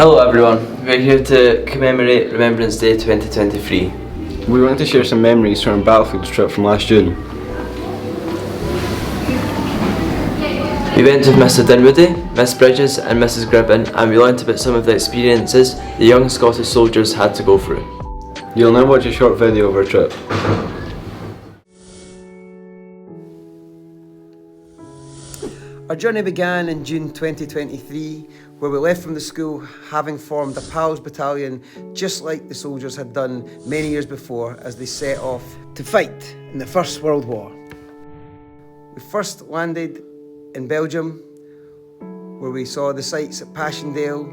Hello everyone, we're here to commemorate Remembrance Day 2023. We want to share some memories from our battlefield trip from last June. We went with Mr Dinwoodie, Miss Bridges and Mrs Gribbon, and we learnt about some of the experiences the young Scottish soldiers had to go through. You'll now watch a short video of our trip. Our journey began in June 2023, where we left from the school having formed a PALS battalion just like the soldiers had done many years before as they set off to fight in the First World War. We first landed in Belgium, where we saw the sights at Passchendaele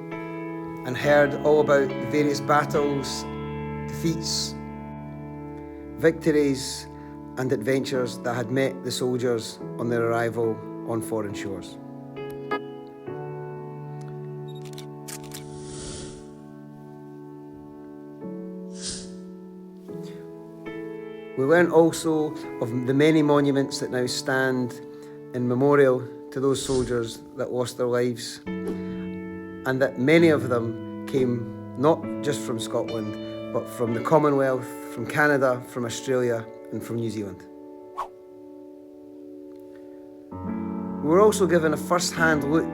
and heard all about the various battles, defeats, victories and adventures that had met the soldiers on their arrival on foreign shores. We learned also of the many monuments that now stand in memorial to those soldiers that lost their lives, and that many of them came not just from Scotland, but from the Commonwealth, from Canada, from Australia, and from New Zealand. We were also given a first-hand look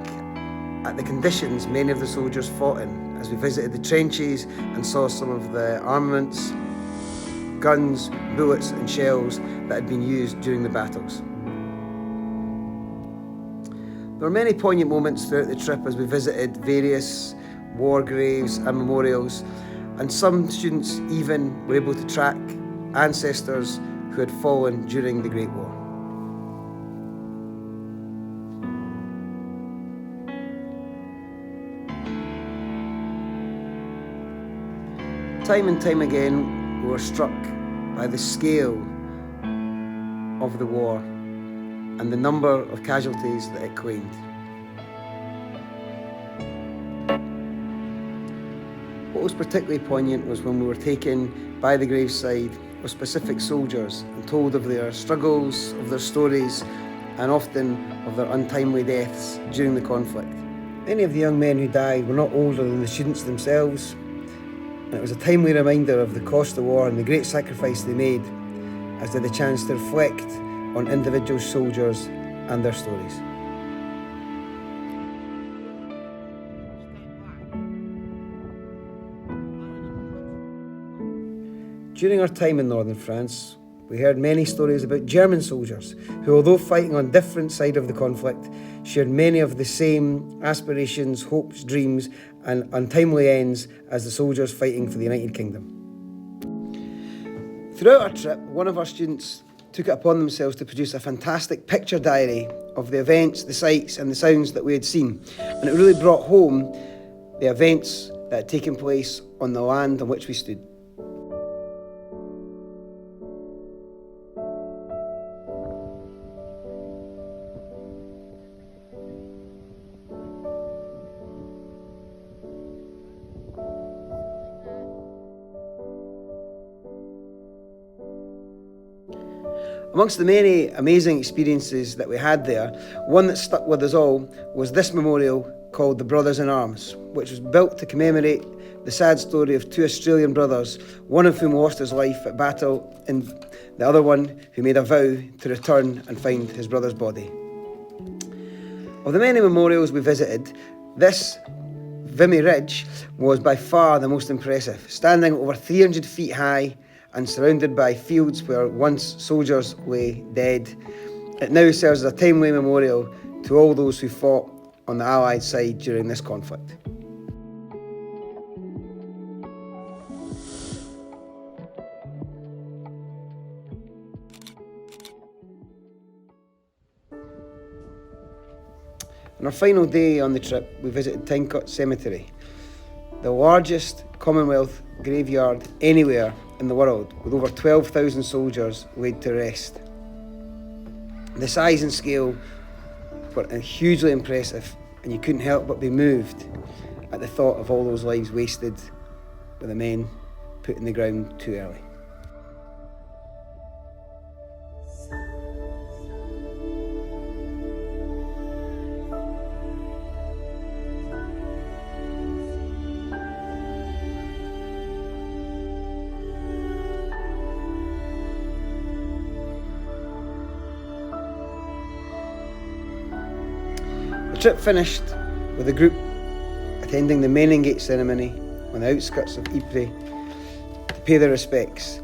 at the conditions many of the soldiers fought in as we visited the trenches and saw some of the armaments, guns, bullets and shells that had been used during the battles. There were many poignant moments throughout the trip as we visited various war graves and memorials, and some students even were able to track ancestors who had fallen during the Great War. Time and time again, we were struck by the scale of the war and the number of casualties that it claimed. What was particularly poignant was when we were taken by the graveside of specific soldiers and told of their struggles, of their stories, and often of their untimely deaths during the conflict. Many of the young men who died were not older than the students themselves, and it was a timely reminder of the cost of the war and the great sacrifice they made as they had the chance to reflect on individual soldiers and their stories. During our time in northern France, we heard many stories about German soldiers who, although fighting on different sides of the conflict, shared many of the same aspirations, hopes, dreams and untimely ends as the soldiers fighting for the United Kingdom. Throughout our trip, one of our students took it upon themselves to produce a fantastic picture diary of the events, the sights and the sounds that we had seen. And it really brought home the events that had taken place on the land on which we stood. Amongst the many amazing experiences that we had there, one that stuck with us all was this memorial called the Brothers in Arms, which was built to commemorate the sad story of two Australian brothers, one of whom lost his life at battle and the other one who made a vow to return and find his brother's body. Of the many memorials we visited, this Vimy Ridge was by far the most impressive, standing over 300 feet high and surrounded by fields where once soldiers lay dead. It now serves as a timely memorial to all those who fought on the Allied side during this conflict. On our final day on the trip, we visited Tynecut Cemetery, the largest Commonwealth graveyard anywhere in the world, with over 12,000 soldiers laid to rest. The size and scale were hugely impressive, and you couldn't help but be moved at the thought of all those lives wasted by the men put in the ground too early. trip finished with the group attending the Meningate ceremony on the outskirts of Ypres to pay their respects.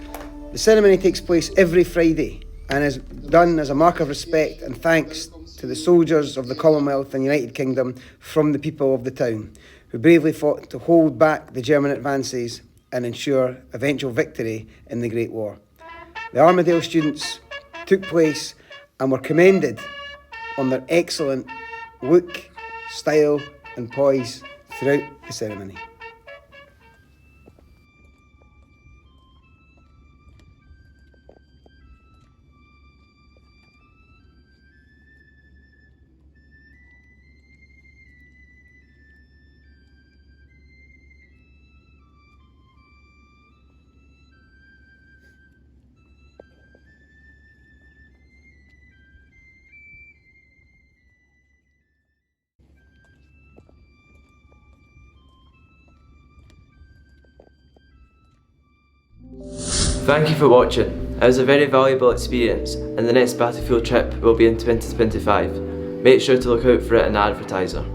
The ceremony takes place every Friday and is done as a mark of respect and thanks to the soldiers of the Commonwealth and United Kingdom from the people of the town, who bravely fought to hold back the German advances and ensure eventual victory in the Great War. The Armadale students took place and were commended on their excellent look, style and poise throughout the ceremony. Thank you for watching. It was a very valuable experience, and the next battlefield trip will be in 2025. Make sure to look out for it in the advertiser.